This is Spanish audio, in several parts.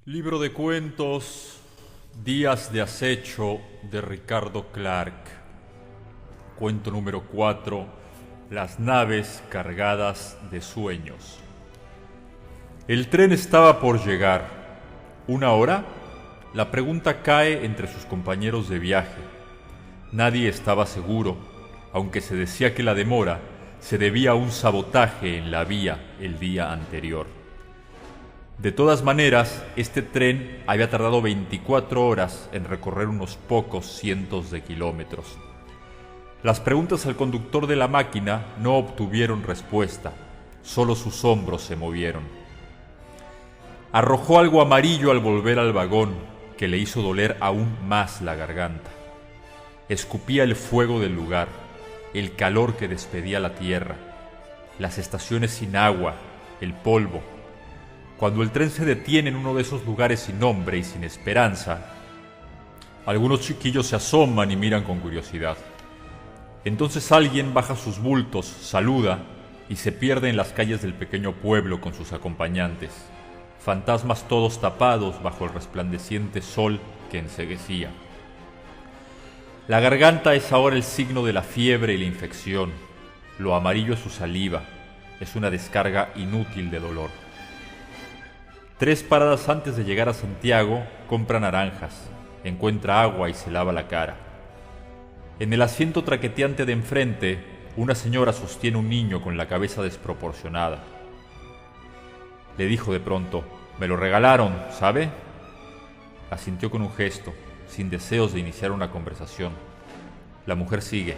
Libro de cuentos, Días de acecho, de Ricardo Clark. Cuento número 4, Las naves cargadas de sueños. El tren estaba por llegar. ¿Una hora? La pregunta cae entre sus compañeros de viaje. Nadie estaba seguro, aunque se decía que la demora se debía a un sabotaje en la vía el día anterior. De todas maneras, este tren había tardado 24 horas en recorrer unos pocos cientos de kilómetros. Las preguntas al conductor de la máquina no obtuvieron respuesta, solo sus hombros se movieron. Arrojó algo amarillo al volver al vagón, que le hizo doler aún más la garganta. Escupía el fuego del lugar, el calor que despedía la tierra, las estaciones sin agua, el polvo. Cuando el tren se detiene en uno de esos lugares sin nombre y sin esperanza, algunos chiquillos se asoman y miran con curiosidad. Entonces alguien baja sus bultos, saluda y se pierde en las calles del pequeño pueblo con sus acompañantes, fantasmas todos tapados bajo el resplandeciente sol que enceguecía. La garganta es ahora el signo de la fiebre y la infección. Lo amarillo es su saliva, es una descarga inútil de dolor. 3 paradas antes de llegar a Santiago, compra naranjas, encuentra agua y se lava la cara. En el asiento traqueteante de enfrente, una señora sostiene un niño con la cabeza desproporcionada. Le dijo de pronto: «Me lo regalaron, ¿sabe?». Asintió con un gesto, sin deseos de iniciar una conversación. La mujer sigue: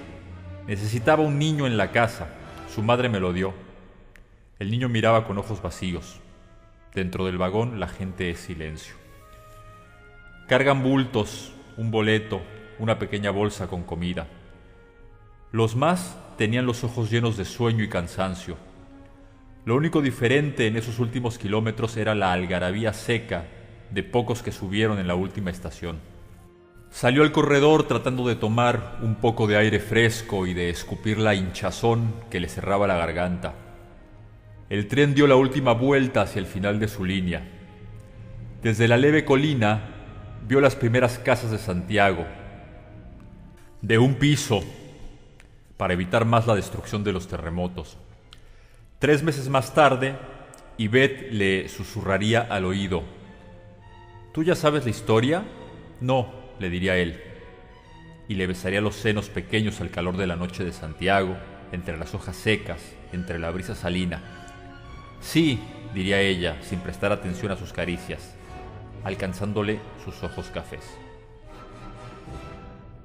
«Necesitaba un niño en la casa, su madre me lo dio». El niño miraba con ojos vacíos. Dentro del vagón la gente es silencio. Cargan bultos, un boleto, una pequeña bolsa con comida. Los más tenían los ojos llenos de sueño y cansancio. Lo único diferente en esos últimos kilómetros era la algarabía seca de pocos que subieron en la última estación. Salió al corredor tratando de tomar un poco de aire fresco y de escupir la hinchazón que le cerraba la garganta. El tren dio la última vuelta hacia el final de su línea. Desde la leve colina vio las primeras casas de Santiago, de un piso, para evitar más la destrucción de los terremotos. 3 meses más tarde, Ivette le susurraría al oído: «¿Tú ya sabes la historia?». «No», le diría él, y le besaría los senos pequeños al calor de la noche de Santiago, entre las hojas secas, entre la brisa salina. «Sí», diría ella, sin prestar atención a sus caricias, alcanzándole sus ojos cafés.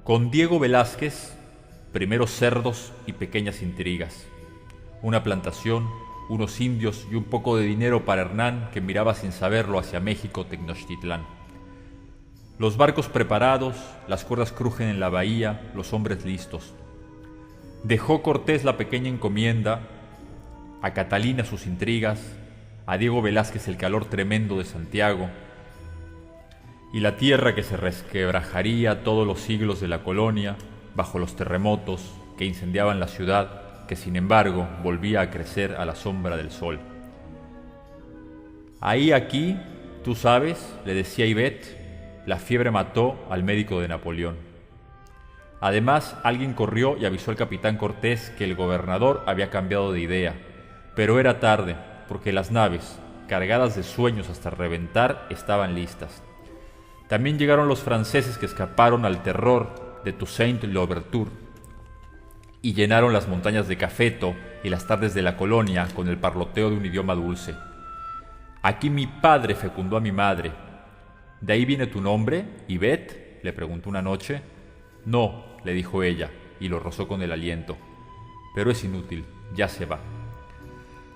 Con Diego Velázquez, primero cerdos y pequeñas intrigas. Una plantación, unos indios y un poco de dinero para Hernán, que miraba sin saberlo hacia México, Tenochtitlán. Los barcos preparados, las cuerdas crujen en la bahía, los hombres listos. Dejó Cortés la pequeña encomienda, a Catalina sus intrigas, a Diego Velázquez el calor tremendo de Santiago, y la tierra que se resquebrajaría todos los siglos de la colonia bajo los terremotos que incendiaban la ciudad, que sin embargo volvía a crecer a la sombra del sol. «Ahí, aquí, tú sabes», le decía Ivette, «la fiebre mató al médico de Napoleón». Además, alguien corrió y avisó al capitán Cortés que el gobernador había cambiado de idea, pero era tarde, porque las naves, cargadas de sueños hasta reventar, estaban listas. También llegaron los franceses que escaparon al terror de Toussaint-Louverture y llenaron las montañas de Cafeto y las tardes de la colonia con el parloteo de un idioma dulce. «Aquí mi padre fecundó a mi madre. ¿De ahí viene tu nombre, Ivette?», le preguntó una noche. «No», le dijo ella, y lo rozó con el aliento. «Pero es inútil, ya se va».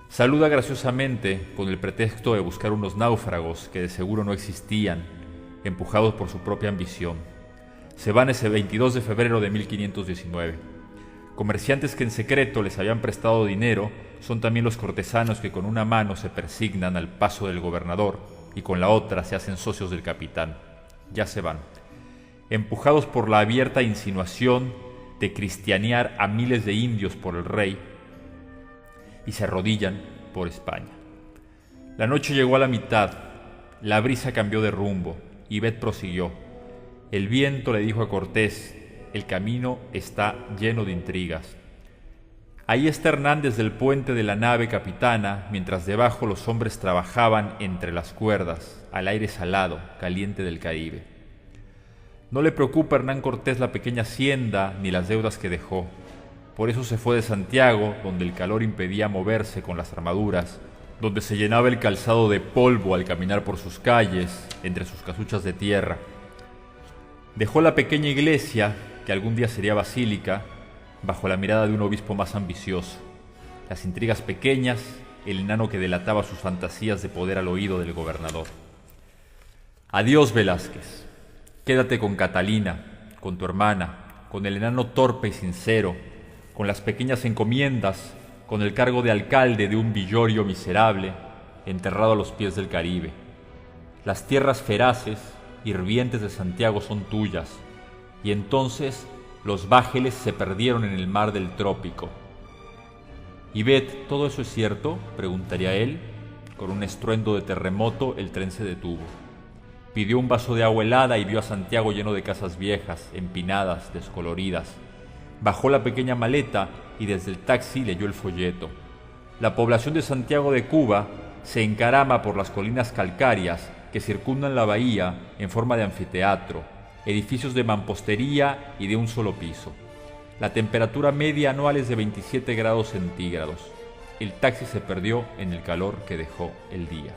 Saluda graciosamente con el pretexto de buscar unos náufragos que de seguro no existían, empujados por su propia ambición. Se van ese 22 de febrero de 1519. Comerciantes que en secreto les habían prestado dinero son también los cortesanos que con una mano se persignan al paso del gobernador y con la otra se hacen socios del capitán. Ya se van, empujados por la abierta insinuación de cristianear a miles de indios por el rey, y se arrodillan por España. La noche llegó a la mitad. La brisa cambió de rumbo y Bet prosiguió. El viento le dijo a Cortés: el camino está lleno de intrigas. Ahí está Hernán desde el puente de la nave capitana, mientras debajo los hombres trabajaban entre las cuerdas, al aire salado, caliente del Caribe. No le preocupa a Hernán Cortés la pequeña hacienda ni las deudas que dejó. Por eso se fue de Santiago, donde el calor impedía moverse con las armaduras, donde se llenaba el calzado de polvo al caminar por sus calles, entre sus casuchas de tierra. Dejó la pequeña iglesia, que algún día sería basílica, bajo la mirada de un obispo más ambicioso, las intrigas pequeñas, el enano que delataba sus fantasías de poder al oído del gobernador. Adiós, Velázquez. Quédate con Catalina, con tu hermana, con el enano torpe y sincero, con las pequeñas encomiendas, con el cargo de alcalde de un villorio miserable, enterrado a los pies del Caribe. Las tierras feraces, hirvientes de Santiago son tuyas, y entonces los bájeles se perdieron en el mar del trópico. —¿Y Bet, todo eso es cierto? —preguntaría él. Con un estruendo de terremoto el tren se detuvo. Pidió un vaso de agua helada y vio a Santiago lleno de casas viejas, empinadas, descoloridas. Bajó la pequeña maleta y desde el taxi leyó el folleto. La población de Santiago de Cuba se encarama por las colinas calcáreas que circundan la bahía en forma de anfiteatro, edificios de mampostería y de un solo piso. La temperatura media anual es de 27 grados centígrados. El taxi se perdió en el calor que dejó el día.